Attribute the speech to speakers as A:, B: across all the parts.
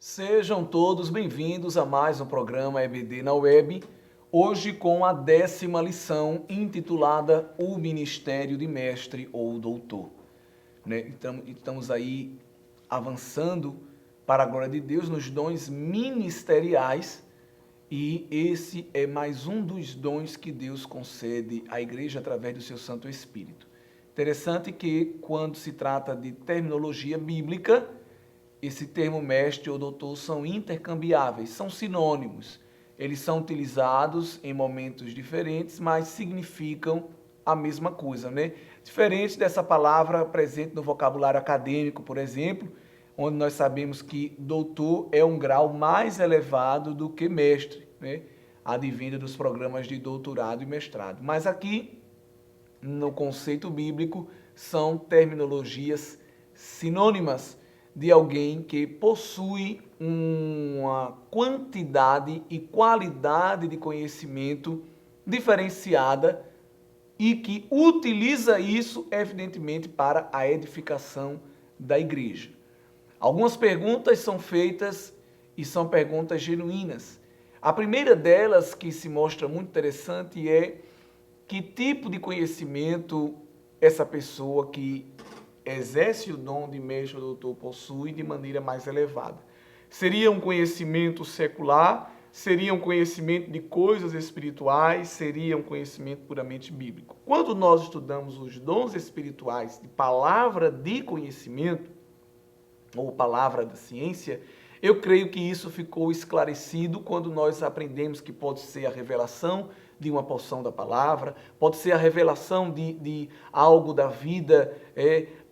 A: Sejam todos bem-vindos a mais um programa EBD na Web, hoje com a 10ª lição intitulada O Ministério de Mestre ou Doutor. Então, estamos aí avançando para a glória de Deus nos dons ministeriais e esse é mais um dos dons que Deus concede à igreja através do seu Santo Espírito. Interessante que quando se trata de terminologia bíblica, esse termo mestre ou doutor são intercambiáveis, são sinônimos. Eles são utilizados em momentos diferentes, mas significam a mesma coisa, né? Diferente dessa palavra presente no vocabulário acadêmico, por exemplo, onde nós sabemos que doutor é um grau mais elevado do que mestre, né? Advindo dos programas de doutorado e mestrado. Mas aqui, no conceito bíblico, são terminologias sinônimas de alguém que possui uma quantidade e qualidade de conhecimento diferenciada e que utiliza isso, evidentemente, para a edificação da igreja. Algumas perguntas são feitas e são perguntas genuínas. A primeira delas, que se mostra muito interessante, é que tipo de conhecimento essa pessoa que exerce o dom de mestre ou doutor possui de maneira mais elevada. Seria um conhecimento secular? Seria um conhecimento de coisas espirituais? Seria um conhecimento puramente bíblico? Quando nós estudamos os dons espirituais de palavra de conhecimento, ou palavra da ciência, eu creio que isso ficou esclarecido quando nós aprendemos que pode ser a revelação de uma porção da palavra, pode ser a revelação de algo da vida,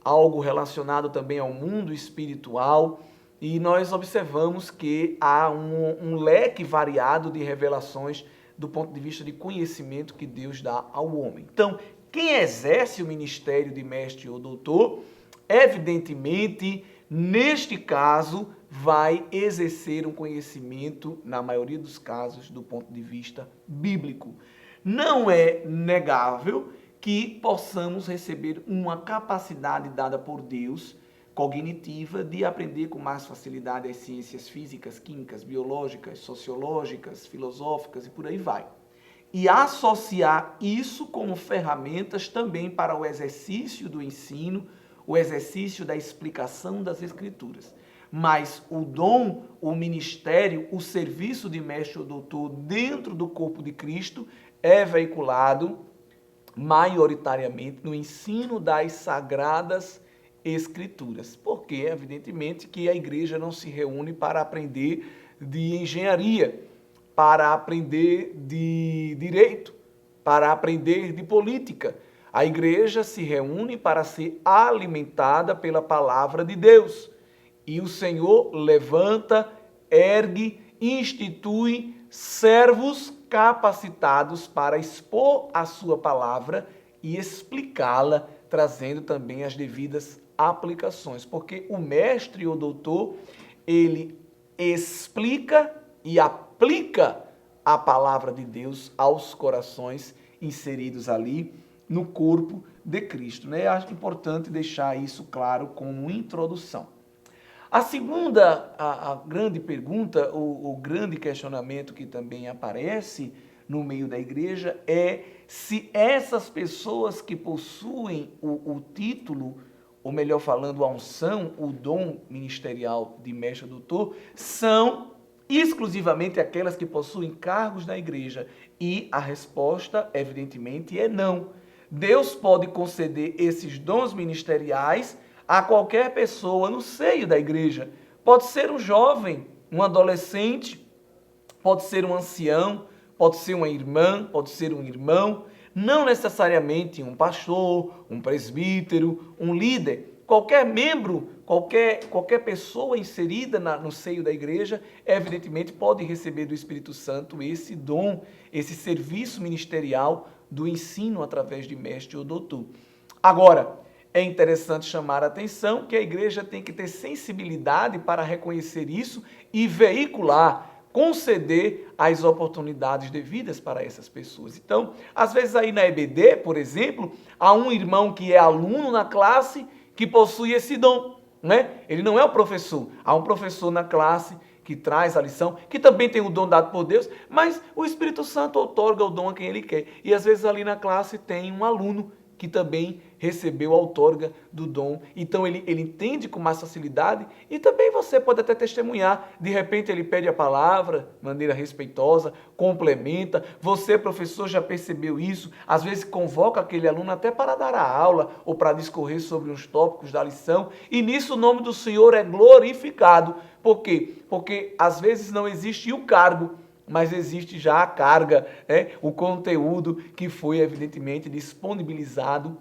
A: algo relacionado também ao mundo espiritual, e nós observamos que há um leque variado de revelações do ponto de vista de conhecimento que Deus dá ao homem. Então, quem exerce o ministério de mestre ou doutor, evidentemente, neste caso, vai exercer um conhecimento, na maioria dos casos, do ponto de vista bíblico. Não é negável que possamos receber uma capacidade dada por Deus, cognitiva, de aprender com mais facilidade as ciências físicas, químicas, biológicas, sociológicas, filosóficas e por aí vai. E associar isso como ferramentas também para o exercício do ensino, o exercício da explicação das Escrituras. Mas o dom, o ministério, o serviço de mestre ou doutor dentro do corpo de Cristo é veiculado maioritariamente no ensino das Sagradas Escrituras. Porque, evidentemente, que a igreja não se reúne para aprender de engenharia, para aprender de direito, para aprender de política. A igreja se reúne para ser alimentada pela palavra de Deus. E o Senhor levanta, ergue, institui servos capacitados para expor a sua palavra e explicá-la, trazendo também as devidas aplicações. Porque o mestre ou doutor, ele explica e aplica a palavra de Deus aos corações inseridos ali no corpo de Cristo, né? Acho importante deixar isso claro como introdução. A segunda, a grande pergunta, o grande questionamento que também aparece no meio da igreja é se essas pessoas que possuem o título, ou melhor falando, a unção, o dom ministerial de mestre doutor, são exclusivamente aquelas que possuem cargos na igreja. E a resposta, evidentemente, é não. Deus pode conceder esses dons ministeriais a qualquer pessoa no seio da igreja. Pode ser um jovem, um adolescente, pode ser um ancião, pode ser uma irmã, pode ser um irmão, não necessariamente um pastor, um presbítero, um líder. Qualquer membro, qualquer pessoa inserida no seio da igreja, evidentemente pode receber do Espírito Santo esse dom, esse serviço ministerial do ensino através de mestre ou doutor. Agora, é interessante chamar a atenção que a igreja tem que ter sensibilidade para reconhecer isso e veicular, conceder as oportunidades devidas para essas pessoas. Então, às vezes aí na EBD, por exemplo, há um irmão que é aluno na classe que possui esse dom. né? Ele não é o professor. Há um professor na classe que traz a lição, que também tem o dom dado por Deus, mas o Espírito Santo outorga o dom a quem ele quer. E às vezes ali na classe tem um aluno que também recebeu a outorga do dom. Então ele entende com mais facilidade e também você pode até testemunhar. De repente ele pede a palavra de maneira respeitosa, complementa. Você, professor, já percebeu isso? Às vezes convoca aquele aluno até para dar a aula ou para discorrer sobre uns tópicos da lição. E nisso o nome do Senhor é glorificado. Por quê? Porque às vezes não existe o cargo, mas existe já a carga, o conteúdo que foi evidentemente disponibilizado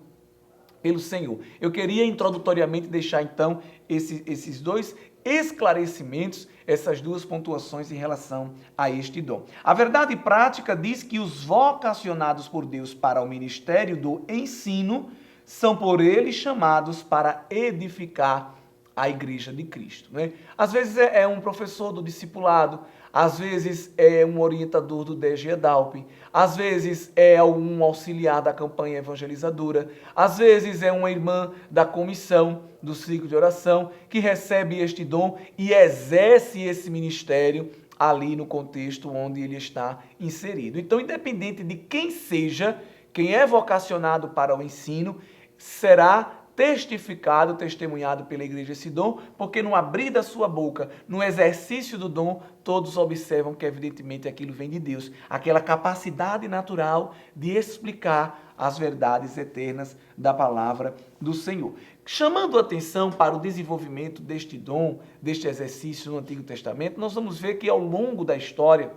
A: pelo Senhor. Eu queria introdutoriamente deixar então esses dois esclarecimentos, essas duas pontuações em relação a este dom. A verdade prática diz que os vocacionados por Deus para o ministério do ensino são por ele chamados para edificar a igreja de Cristo, né? Às vezes é um professor do discipulado, às vezes é um orientador do DG EDALP, às vezes é um auxiliar da campanha evangelizadora, às vezes é uma irmã da comissão do ciclo de oração que recebe este dom e exerce esse ministério ali no contexto onde ele está inserido. Então, independente de quem seja, quem é vocacionado para o ensino, será testificado, testemunhado pela igreja esse dom, porque no abrir da sua boca, no exercício do dom, todos observam que evidentemente aquilo vem de Deus. Aquela capacidade natural de explicar as verdades eternas da palavra do Senhor. Chamando a atenção para o desenvolvimento deste dom, deste exercício no Antigo Testamento, nós vamos ver que ao longo da história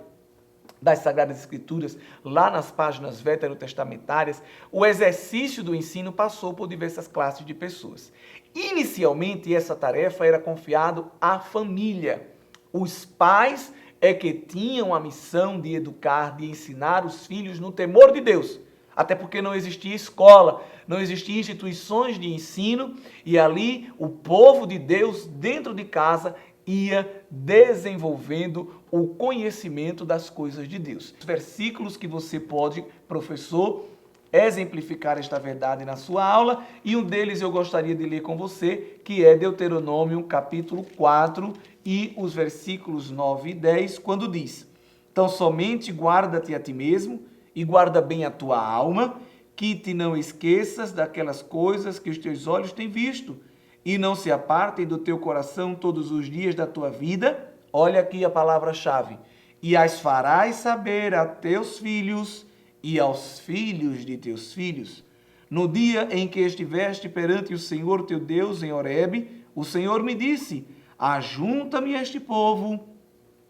A: das Sagradas Escrituras, lá nas páginas veterotestamentárias, o exercício do ensino passou por diversas classes de pessoas. Inicialmente, essa tarefa era confiada à família. Os pais é que tinham a missão de educar, de ensinar os filhos no temor de Deus. Até porque não existia escola, não existiam instituições de ensino, e ali o povo de Deus, dentro de casa, ia desenvolvendo o conhecimento das coisas de Deus. Os versículos que você pode, professor, exemplificar esta verdade na sua aula, e um deles eu gostaria de ler com você, que é Deuteronômio capítulo 4 e os versículos 9 e 10, quando diz: então somente guarda-te a ti mesmo e guarda bem a tua alma, que te não esqueças daquelas coisas que os teus olhos têm visto, e não se apartem do teu coração todos os dias da tua vida. Olha aqui a palavra-chave. E as farás saber a teus filhos e aos filhos de teus filhos. No dia em que estiveste perante o Senhor teu Deus em Horebe, o Senhor me disse: ajunta-me este povo,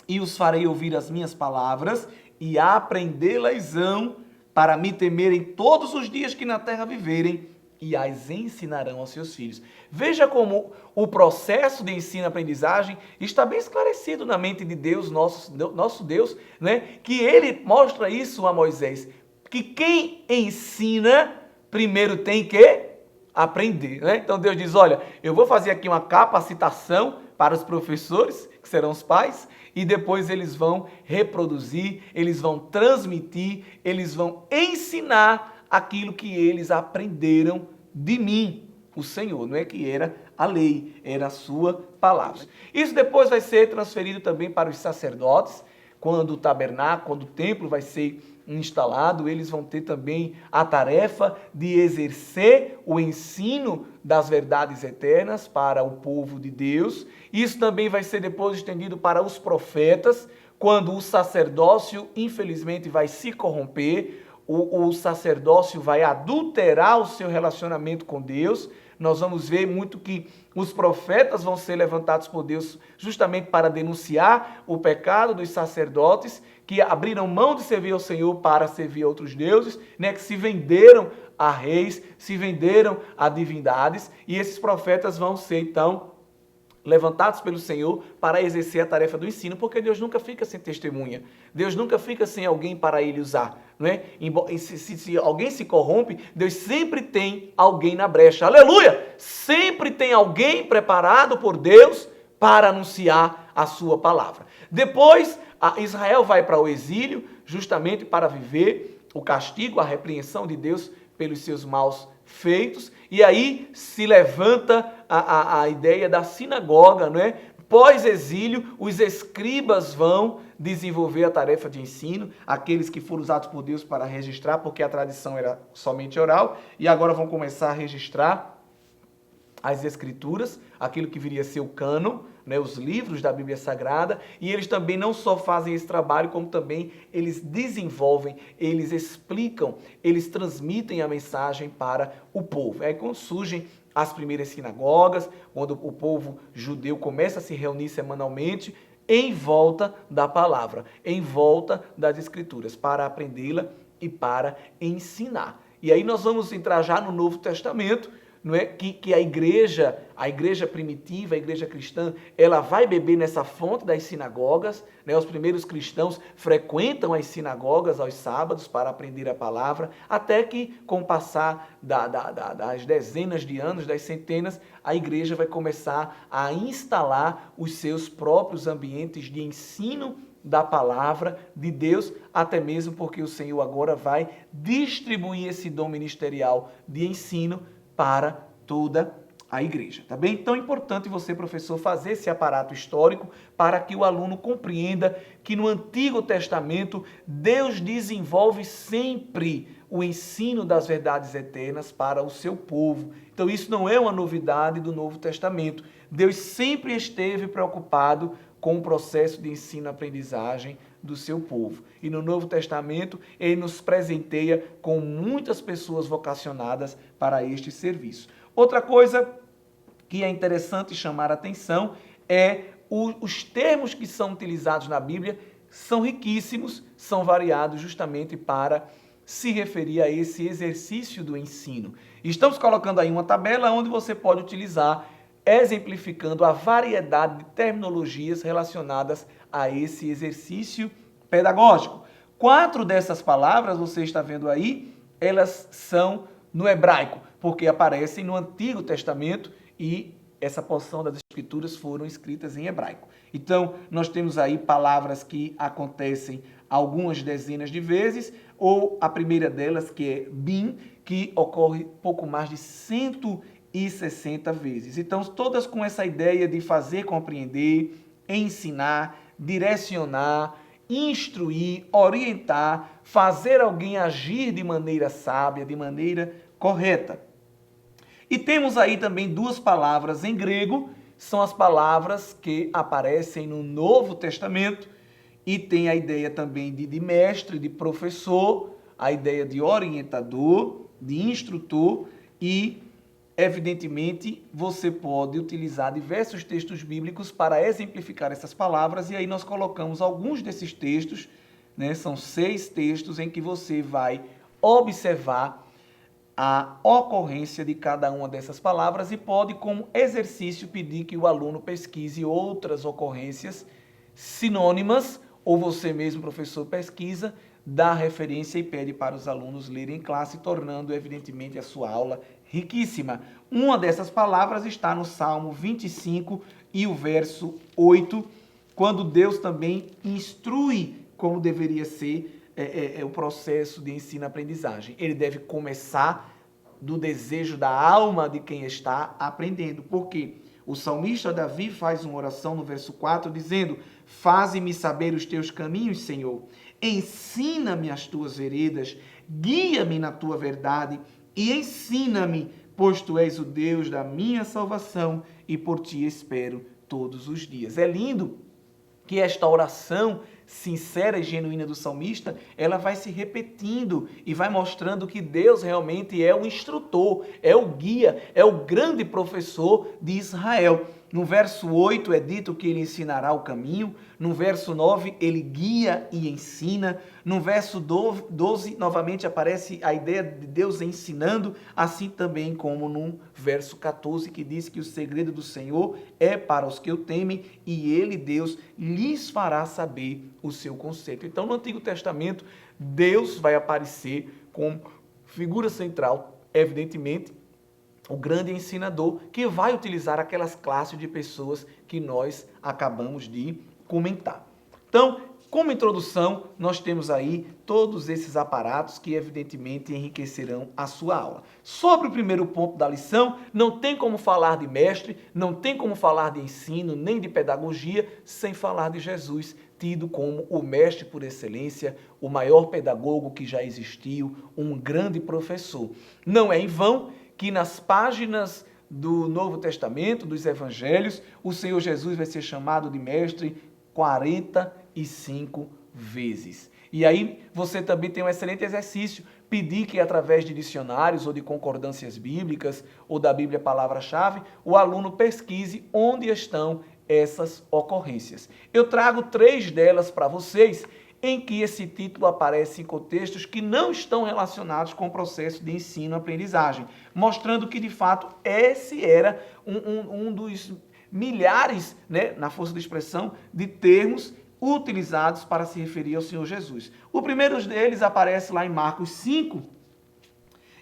A: e os farei ouvir as minhas palavras, e aprendê-las-ão, para me temerem todos os dias que na terra viverem, e as ensinarão aos seus filhos. Veja como o processo de ensino-aprendizagem está bem esclarecido na mente de Deus, nosso Deus, né? Que ele mostra isso a Moisés, que quem ensina primeiro tem que aprender, né? Então Deus diz: olha, eu vou fazer aqui uma capacitação para os professores, que serão os pais, e depois eles vão reproduzir, eles vão transmitir, eles vão ensinar aquilo que eles aprenderam de mim, o Senhor. Não é que era a lei, era a sua palavra. Isso depois vai ser transferido também para os sacerdotes, quando o tabernáculo, quando o templo vai ser instalado, eles vão ter também a tarefa de exercer o ensino das verdades eternas para o povo de Deus. Isso também vai ser depois estendido para os profetas, quando o sacerdócio, infelizmente, vai se corromper, o sacerdócio vai adulterar o seu relacionamento com Deus. Nós vamos ver muito que os profetas vão ser levantados por Deus justamente para denunciar o pecado dos sacerdotes, que abriram mão de servir ao Senhor para servir a outros deuses, né, que se venderam a reis, se venderam a divindades, e esses profetas vão ser, então, levantados pelo Senhor para exercer a tarefa do ensino, porque Deus nunca fica sem testemunha. Deus nunca fica sem alguém para ele usar, não é? Se alguém se corrompe, Deus sempre tem alguém na brecha. Aleluia! Sempre tem alguém preparado por Deus para anunciar a sua palavra. Depois, Israel vai para o exílio, justamente para viver o castigo, a repreensão de Deus pelos seus maus feitos, e aí se levanta a ideia da sinagoga, não é? Pós-exílio, os escribas vão desenvolver a tarefa de ensino, aqueles que foram usados por Deus para registrar, porque a tradição era somente oral, e agora vão começar a registrar as escrituras, aquilo que viria a ser o cânon, né, os livros da Bíblia Sagrada, e eles também não só fazem esse trabalho, como também eles desenvolvem, eles explicam, eles transmitem a mensagem para o povo. É aí quando surgem as primeiras sinagogas, quando o povo judeu começa a se reunir semanalmente em volta da palavra, em volta das escrituras, para aprendê-la e para ensinar. E aí nós vamos entrar já no Novo Testamento, não é? Que a igreja primitiva, a igreja cristã, ela vai beber nessa fonte das sinagogas, né? Os primeiros cristãos frequentam as sinagogas aos sábados para aprender a palavra, até que, com o passar das dezenas de anos, das centenas, a igreja vai começar a instalar os seus próprios ambientes de ensino da palavra de Deus, até mesmo porque o Senhor agora vai distribuir esse dom ministerial de ensino para toda a igreja, tá bem? Então é importante você, professor, fazer esse aparato histórico para que o aluno compreenda que no Antigo Testamento Deus desenvolve sempre o ensino das verdades eternas para o seu povo. Então isso não é uma novidade do Novo Testamento. Deus sempre esteve preocupado com o processo de ensino-aprendizagem do seu povo. E no Novo Testamento, ele nos presenteia com muitas pessoas vocacionadas para este serviço. Outra coisa que é interessante chamar a atenção é os termos que são utilizados na Bíblia são riquíssimos, são variados justamente para se referir a esse exercício do ensino. Estamos colocando aí uma tabela onde você pode utilizar exemplificando a variedade de terminologias relacionadas a esse exercício pedagógico. 4 dessas palavras, você está vendo aí, elas são no hebraico, porque aparecem no Antigo Testamento e essa porção das Escrituras foram escritas em hebraico. Então, nós temos aí palavras que acontecem algumas dezenas de vezes, ou a primeira delas, que é bin, que ocorre pouco mais de 160 vezes. Então, todas com essa ideia de fazer compreender, ensinar, direcionar, instruir, orientar, fazer alguém agir de maneira sábia, de maneira correta. E temos aí também 2 palavras em grego, são as palavras que aparecem no Novo Testamento e tem a ideia também de mestre, de professor, a ideia de orientador, de instrutor e, evidentemente, você pode utilizar diversos textos bíblicos para exemplificar essas palavras e aí nós colocamos alguns desses textos, né? São 6 textos em que você vai observar a ocorrência de cada uma dessas palavras e pode, como exercício, pedir que o aluno pesquise outras ocorrências sinônimas ou você mesmo, professor, pesquisa, dá referência e pede para os alunos lerem em classe, tornando, evidentemente, a sua aula riquíssima. Uma dessas palavras está no Salmo 25 e o verso 8, quando Deus também instrui como deveria ser o processo de ensino-aprendizagem. Ele deve começar do desejo da alma de quem está aprendendo. Por quê? O salmista Davi faz uma oração no verso 4, dizendo: faze-me saber os teus caminhos, Senhor. Ensina-me as tuas veredas, guia-me na tua verdade e ensina-me, pois tu és o Deus da minha salvação e por ti espero todos os dias. É lindo que esta oração sincera e genuína do salmista, ela vai se repetindo e vai mostrando que Deus realmente é o instrutor, é o guia, é o grande professor de Israel. No verso 8 é dito que ele ensinará o caminho, no verso 9 ele guia e ensina, no verso 12 novamente aparece a ideia de Deus ensinando, assim também como no verso 14 que diz que o segredo do Senhor é para os que o temem e ele, Deus, lhes fará saber o seu conceito. Então no Antigo Testamento Deus vai aparecer como figura central, evidentemente, o grande ensinador que vai utilizar aquelas classes de pessoas que nós acabamos de comentar. Então, como introdução, nós temos aí todos esses aparatos que evidentemente enriquecerão a sua aula. Sobre o primeiro ponto da lição, não tem como falar de mestre, não tem como falar de ensino, nem de pedagogia, sem falar de Jesus, tido como o mestre por excelência, o maior pedagogo que já existiu, um grande professor. Não é em vão que nas páginas do Novo Testamento, dos Evangelhos, o Senhor Jesus vai ser chamado de mestre 45 vezes. E aí você também tem um excelente exercício, pedir que através de dicionários ou de concordâncias bíblicas ou da Bíblia Palavra-Chave, o aluno pesquise onde estão essas ocorrências. Eu trago 3 delas para vocês, em que esse título aparece em contextos que não estão relacionados com o processo de ensino-aprendizagem, mostrando que, de fato, esse era um dos milhares, né, na força de expressão, de termos utilizados para se referir ao Senhor Jesus. O primeiro deles aparece lá em Marcos 5,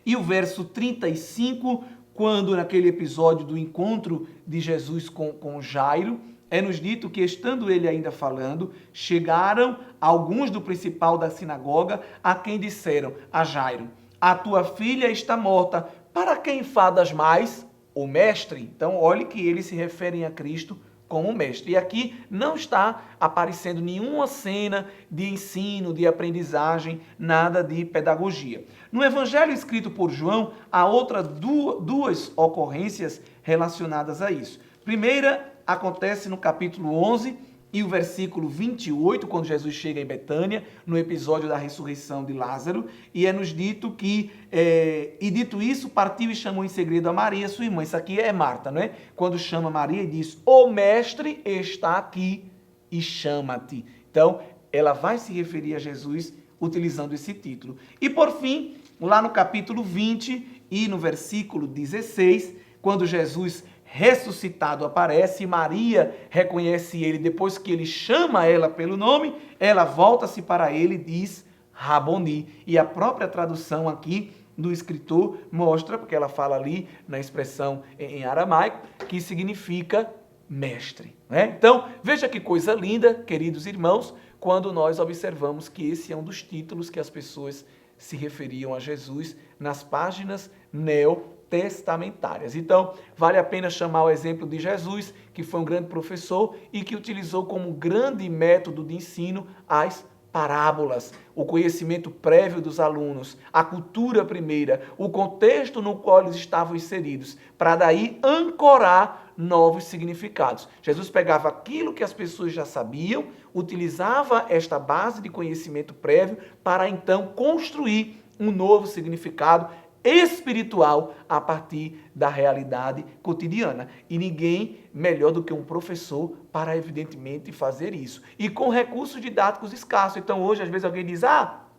A: e o verso 35, quando naquele episódio do encontro de Jesus com Jairo, é-nos dito que, estando ele ainda falando, chegaram alguns do principal da sinagoga, a quem disseram a Jairo: a tua filha está morta, para quem fadas mais? O mestre. Então, olhe que eles se referem a Cristo como mestre. E aqui não está aparecendo nenhuma cena de ensino, de aprendizagem, nada de pedagogia. No Evangelho escrito por João, há outras duas ocorrências relacionadas a isso. Primeira acontece no capítulo 11 e o versículo 28, quando Jesus chega em Betânia, no episódio da ressurreição de Lázaro, e é-nos dito que, e dito isso, partiu e chamou em segredo a Maria, sua irmã. Isso aqui é Marta, não é? Quando chama Maria e diz: o mestre está aqui e chama-te. Então, ela vai se referir a Jesus utilizando esse título. E por fim, lá no capítulo 20 e no versículo 16, quando Jesus ressuscitado aparece, Maria reconhece ele depois que ele chama ela pelo nome, ela volta-se para ele e diz Raboni. E a própria tradução aqui do escritor mostra, porque ela fala ali na expressão em aramaico, que significa mestre, né? Então, veja que coisa linda, queridos irmãos, quando nós observamos que esse é um dos títulos que as pessoas se referiam a Jesus nas páginas neotestamentárias. Então, vale a pena chamar o exemplo de Jesus, que foi um grande professor e que utilizou como grande método de ensino as parábolas, o conhecimento prévio dos alunos, a cultura primeira, o contexto no qual eles estavam inseridos, para daí ancorar novos significados. Jesus pegava aquilo que as pessoas já sabiam, utilizava esta base de conhecimento prévio para então construir um novo significado espiritual a partir da realidade cotidiana. E ninguém melhor do que um professor para, evidentemente, fazer isso. E com recursos didáticos escassos. Então, hoje, às vezes, alguém diz: dar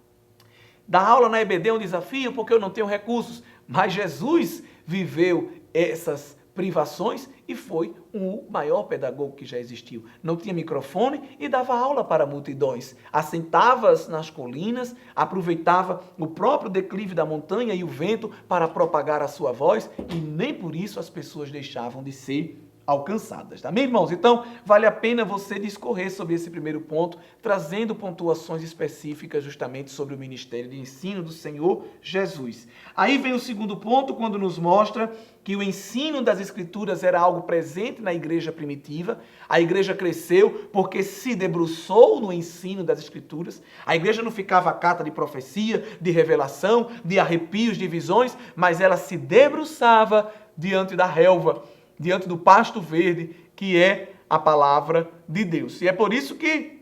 A: aula na EBD é um desafio porque eu não tenho recursos. Mas Jesus viveu essas privações e foi o maior pedagogo que já existiu. Não tinha microfone e dava aula para multidões. Assentava-se nas colinas, aproveitava o próprio declive da montanha e o vento para propagar a sua voz, e nem por isso as pessoas deixavam de ser alcançadas. Tá bem, irmãos? Então, vale a pena você discorrer sobre esse primeiro ponto, trazendo pontuações específicas justamente sobre o ministério de ensino do Senhor Jesus. Aí vem o segundo ponto, quando nos mostra que o ensino das Escrituras era algo presente na igreja primitiva. A igreja cresceu porque se debruçou no ensino das Escrituras. A igreja não ficava à cata de profecia, de revelação, de arrepios, de visões, mas ela se debruçava diante da relva, diante do pasto verde, que é a palavra de Deus. E é por isso que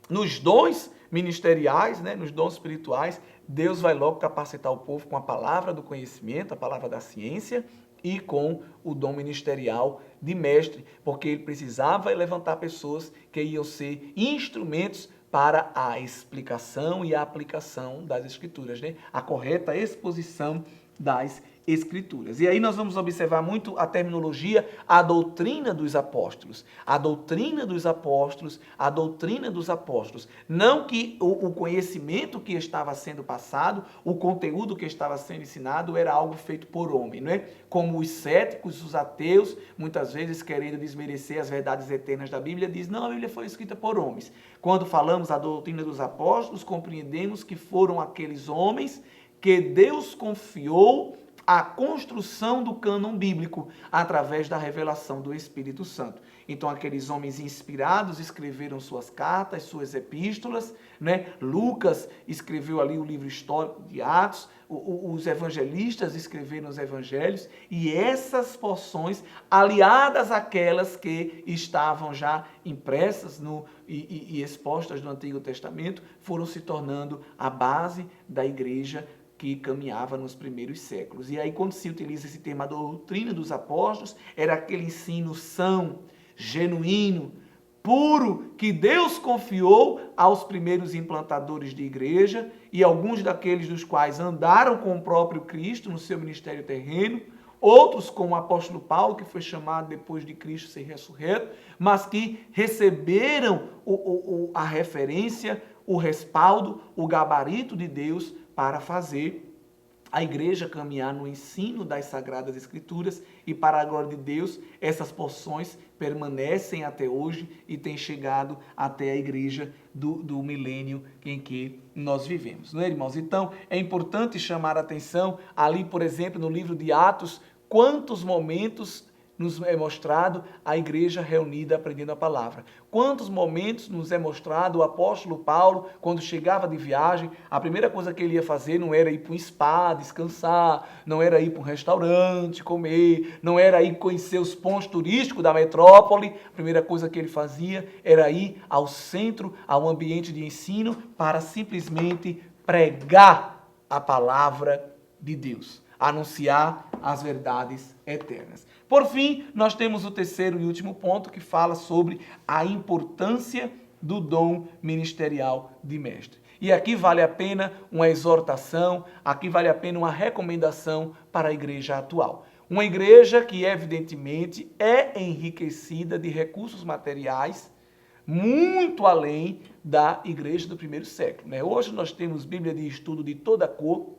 A: nos dons ministeriais, né, nos dons espirituais, Deus vai logo capacitar o povo com a palavra do conhecimento, a palavra da ciência, e com o dom ministerial de mestre, porque ele precisava levantar pessoas que iam ser instrumentos para a explicação e a aplicação das Escrituras, né? A correta exposição das Escrituras. E aí nós vamos observar muito a terminologia, a doutrina dos apóstolos. A doutrina dos apóstolos, a doutrina dos apóstolos. Não que o conhecimento que estava sendo passado, o conteúdo que estava sendo ensinado era algo feito por homem, não é? Como os céticos, os ateus, muitas vezes querendo desmerecer as verdades eternas da Bíblia, diz, não, a Bíblia foi escrita por homens. Quando falamos a doutrina dos apóstolos, compreendemos que foram aqueles homens que Deus confiou a construção do cânon bíblico através da revelação do Espírito Santo. Então, aqueles homens inspirados escreveram suas cartas, suas epístolas, né? Lucas escreveu ali o livro histórico de Atos, os evangelistas escreveram os evangelhos, e essas porções, aliadas àquelas que estavam já impressas e expostas no Antigo Testamento, foram se tornando a base da igreja que caminhava nos primeiros séculos. E aí, quando se utiliza esse termo, a doutrina dos apóstolos, era aquele ensino são, genuíno, puro, que Deus confiou aos primeiros implantadores de igreja, e alguns daqueles dos quais andaram com o próprio Cristo no seu ministério terreno, outros como o apóstolo Paulo, que foi chamado depois de Cristo ser ressurreto, mas que receberam a referência, o respaldo, o gabarito de Deus para fazer a igreja caminhar no ensino das Sagradas Escrituras, e para a glória de Deus, essas porções permanecem até hoje e têm chegado até a igreja do milênio em que nós vivemos, não é, irmãos? Então, é importante chamar a atenção ali, por exemplo, no livro de Atos, quantos momentos nos é mostrado a igreja reunida aprendendo a palavra. Quantos momentos nos é mostrado o apóstolo Paulo, quando chegava de viagem, a primeira coisa que ele ia fazer não era ir para um spa, descansar, não era ir para um restaurante, comer, não era ir conhecer os pontos turísticos da metrópole. A primeira coisa que ele fazia era ir ao centro, ao ambiente de ensino, para simplesmente pregar a palavra de Deus, anunciar as verdades eternas. Por fim, nós temos o terceiro e último ponto, que fala sobre a importância do dom ministerial de mestre. E aqui vale a pena uma exortação, aqui vale a pena uma recomendação para a igreja atual. Uma igreja que, evidentemente, é enriquecida de recursos materiais, muito além da igreja do primeiro século, né? Hoje nós temos Bíblia de estudo de toda cor,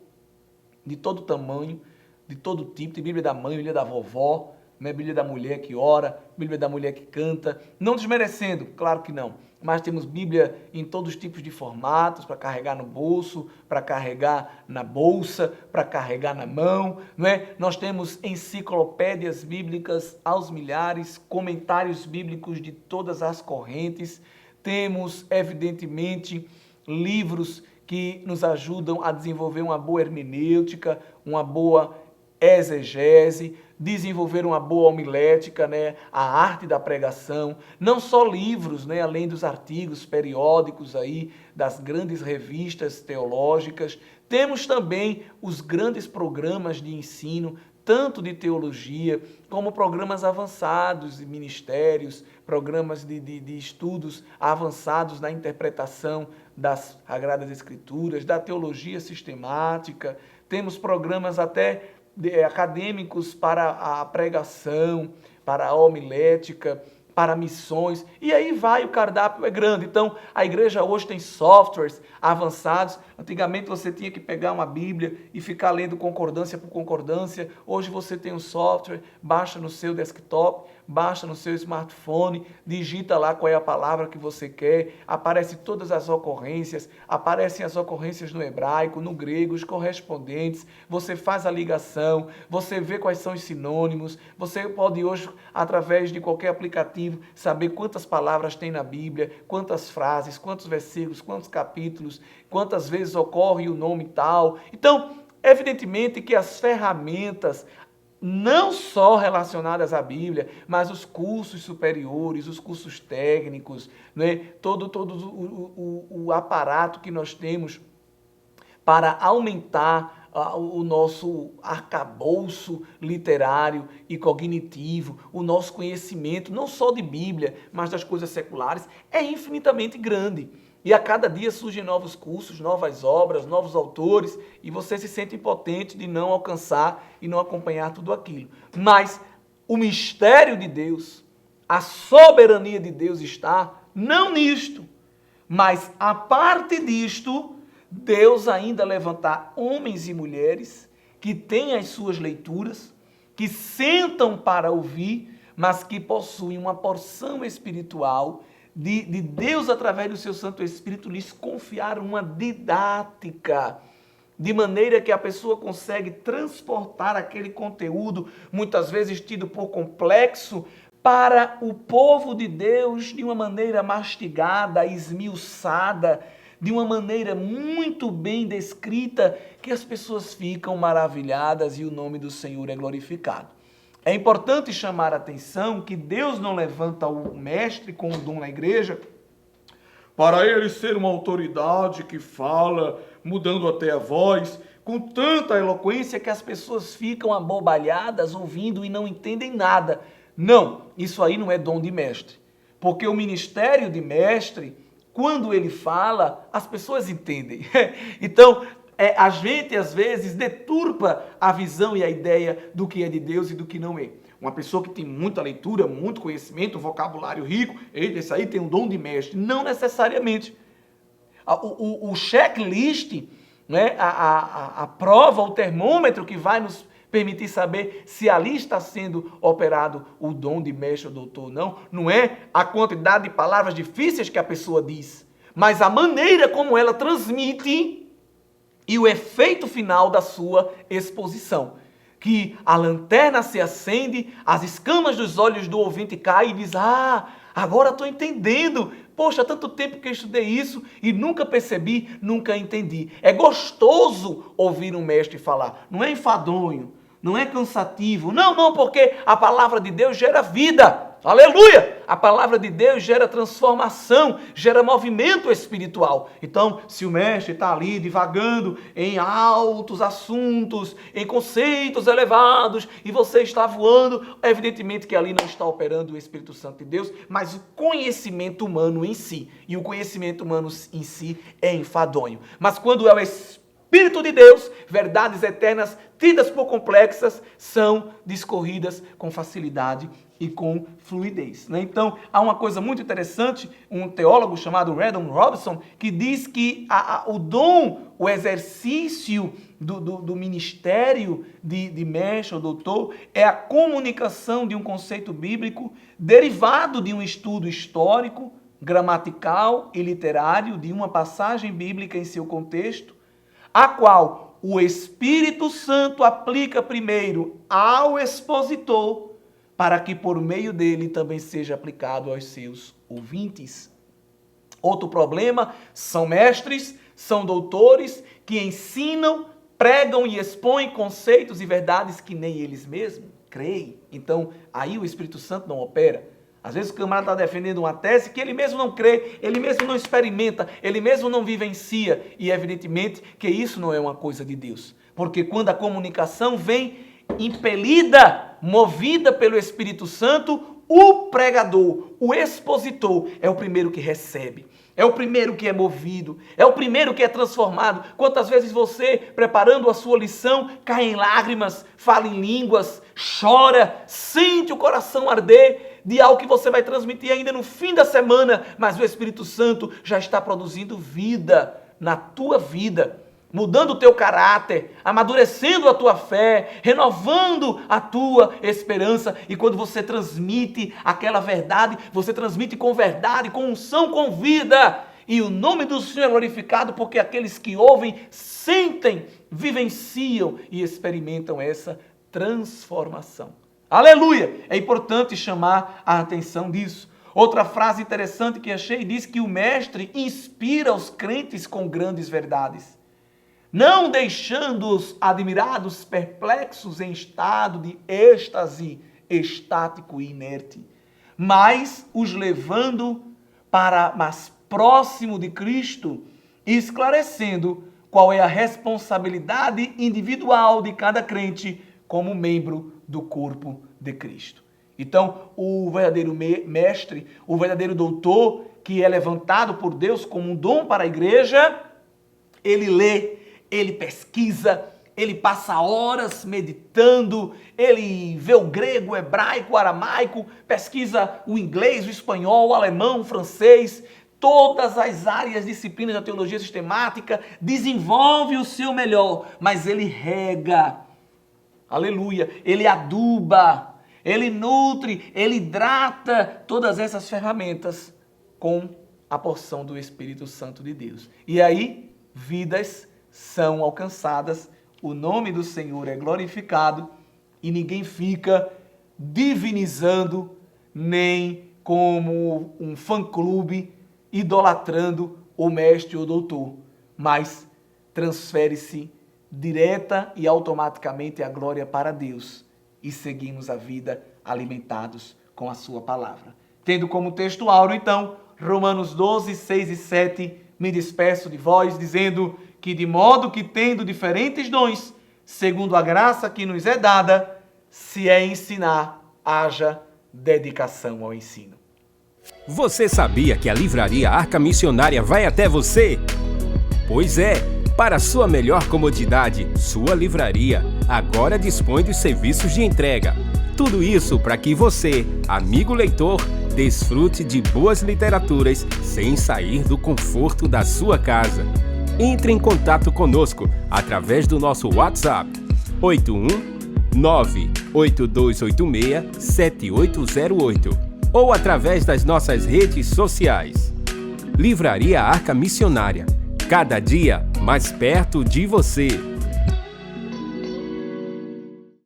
A: de todo tamanho, de todo tipo. Tem Bíblia da mãe, Bíblia da vovó, né? Bíblia da mulher que ora, Bíblia da mulher que canta. Não desmerecendo, claro que não. Mas temos Bíblia em todos os tipos de formatos, para carregar no bolso, para carregar na bolsa, para carregar na mão, não é? Nós temos enciclopédias bíblicas aos milhares, comentários bíblicos de todas as correntes. Temos, evidentemente, livros que nos ajudam a desenvolver uma boa hermenêutica, uma boa exegese, desenvolver uma boa homilética, né? A arte da pregação, não só livros, né? Além dos artigos periódicos aí das grandes revistas teológicas, temos também os grandes programas de ensino, tanto de teologia, como programas avançados de ministérios, programas de estudos avançados na interpretação das Sagradas Escrituras, da teologia sistemática. Temos programas até acadêmicos para a pregação, para a homilética, para missões, e aí vai, o cardápio é grande. Então, a igreja hoje tem softwares avançados. Antigamente você tinha que pegar uma Bíblia e ficar lendo concordância por concordância. Hoje você tem um software, baixa no seu desktop, baixa no seu smartphone, digita lá qual é a palavra que você quer, aparece todas as ocorrências, aparecem as ocorrências no hebraico, no grego, os correspondentes, você faz a ligação, você vê quais são os sinônimos, você pode hoje, através de qualquer aplicativo, saber quantas palavras tem na Bíblia, quantas frases, quantos versículos, quantos capítulos, quantas vezes ocorre o nome tal. Então, evidentemente que as ferramentas, não só relacionadas à Bíblia, mas os cursos superiores, os cursos técnicos, né? todo o aparato que nós temos para aumentar o nosso arcabouço literário e cognitivo, o nosso conhecimento, não só de Bíblia, mas das coisas seculares, é infinitamente grande. E a cada dia surgem novos cursos, novas obras, novos autores, e você se sente impotente de não alcançar e não acompanhar tudo aquilo. Mas o mistério de Deus, a soberania de Deus está não nisto, mas a parte disto, Deus ainda levantar homens e mulheres que têm as suas leituras, que sentam para ouvir, mas que possuem uma porção espiritual de Deus, através do seu Santo Espírito, lhes confiar uma didática, de maneira que a pessoa consegue transportar aquele conteúdo, muitas vezes tido por complexo, para o povo de Deus de uma maneira mastigada, esmiuçada, de uma maneira muito bem descrita, que as pessoas ficam maravilhadas e o nome do Senhor é glorificado. É importante chamar a atenção que Deus não levanta o mestre com o dom na igreja para ele ser uma autoridade que fala, mudando até a voz, com tanta eloquência que as pessoas ficam abobalhadas ouvindo e não entendem nada. Não, isso aí não é dom de mestre. Porque o ministério de mestre, quando ele fala, as pessoas entendem. Então, a gente, às vezes, deturpa a visão e a ideia do que é de Deus e do que não é. Uma pessoa que tem muita leitura, muito conhecimento, vocabulário rico, esse aí tem um dom de mestre. Não necessariamente. O checklist, né, a prova, o termômetro que vai nos permitir saber se ali está sendo operado o dom de mestre ou doutor ou não, não é a quantidade de palavras difíceis que a pessoa diz, mas a maneira como ela transmite e o efeito final da sua exposição. Que a lanterna se acende, as escamas dos olhos do ouvinte caem e diz, agora estou entendendo. Poxa, há tanto tempo que eu estudei isso e nunca percebi, nunca entendi. É gostoso ouvir um mestre falar, não é enfadonho, não é cansativo. Não, porque a palavra de Deus gera vida. Aleluia! A palavra de Deus gera transformação, gera movimento espiritual. Então, se o mestre está ali divagando em altos assuntos, em conceitos elevados, e você está voando, evidentemente que ali não está operando o Espírito Santo de Deus, mas o conhecimento humano em si. E o conhecimento humano em si é enfadonho. Mas quando é o Espírito de Deus, verdades eternas, tidas por complexas, são discorridas com facilidade e com fluidez. Né? Então, há uma coisa muito interessante, um teólogo chamado Redon Robson, que diz que o dom, o exercício do ministério de mestre ou doutor é a comunicação de um conceito bíblico derivado de um estudo histórico, gramatical e literário de uma passagem bíblica em seu contexto, a qual o Espírito Santo aplica primeiro ao expositor, para que por meio dele também seja aplicado aos seus ouvintes. Outro problema, são mestres, são doutores que ensinam, pregam e expõem conceitos e verdades que nem eles mesmos creem. Então, aí o Espírito Santo não opera. Às vezes o camarada está defendendo uma tese que ele mesmo não crê, ele mesmo não experimenta, ele mesmo não vivencia. E evidentemente que isso não é uma coisa de Deus. Porque quando a comunicação vem impelida, movida pelo Espírito Santo, o pregador, o expositor, é o primeiro que recebe. É o primeiro que é movido, é o primeiro que é transformado. Quantas vezes você, preparando a sua lição, cai em lágrimas, fala em línguas, chora, sente o coração arder de algo que você vai transmitir ainda no fim da semana, mas o Espírito Santo já está produzindo vida na tua vida, mudando o teu caráter, amadurecendo a tua fé, renovando a tua esperança. E quando você transmite aquela verdade, você transmite com verdade, com unção, com vida. E o nome do Senhor é glorificado porque aqueles que ouvem, sentem, vivenciam e experimentam essa transformação. Aleluia! É importante chamar a atenção disso. Outra frase interessante que achei diz que o mestre inspira os crentes com grandes verdades, não deixando-os admirados, perplexos em estado de êxtase estático e inerte, mas os levando para mais próximo de Cristo, esclarecendo qual é a responsabilidade individual de cada crente como membro do corpo de Cristo. Então, o verdadeiro mestre, o verdadeiro doutor, que é levantado por Deus como um dom para a igreja, ele lê, ele pesquisa, ele passa horas meditando, ele vê o grego, o hebraico, o aramaico, pesquisa o inglês, o espanhol, o alemão, o francês, todas as áreas, disciplinas da teologia sistemática, desenvolve o seu melhor, mas ele rega, aleluia, ele aduba, ele nutre, ele hidrata todas essas ferramentas com a porção do Espírito Santo de Deus. E aí, vidas são alcançadas, o nome do Senhor é glorificado e ninguém fica divinizando, nem como um fã-clube idolatrando o mestre ou doutor, mas transfere-se direta e automaticamente a glória para Deus e seguimos a vida alimentados com a sua palavra. Tendo como texto áureo, então, Romanos 12, 6 e 7, me despeço de vós, dizendo que de modo que tendo diferentes dons, segundo a graça que nos é dada, se é ensinar, haja dedicação ao ensino.
B: Você sabia que a Livraria Arca Missionária vai até você? Pois é, para sua melhor comodidade, sua livraria agora dispõe dos serviços de entrega. Tudo isso para que você, amigo leitor, desfrute de boas literaturas sem sair do conforto da sua casa. Entre em contato conosco através do nosso WhatsApp 81982867808 ou através das nossas redes sociais. Livraria Arca Missionária, cada dia mais perto de você.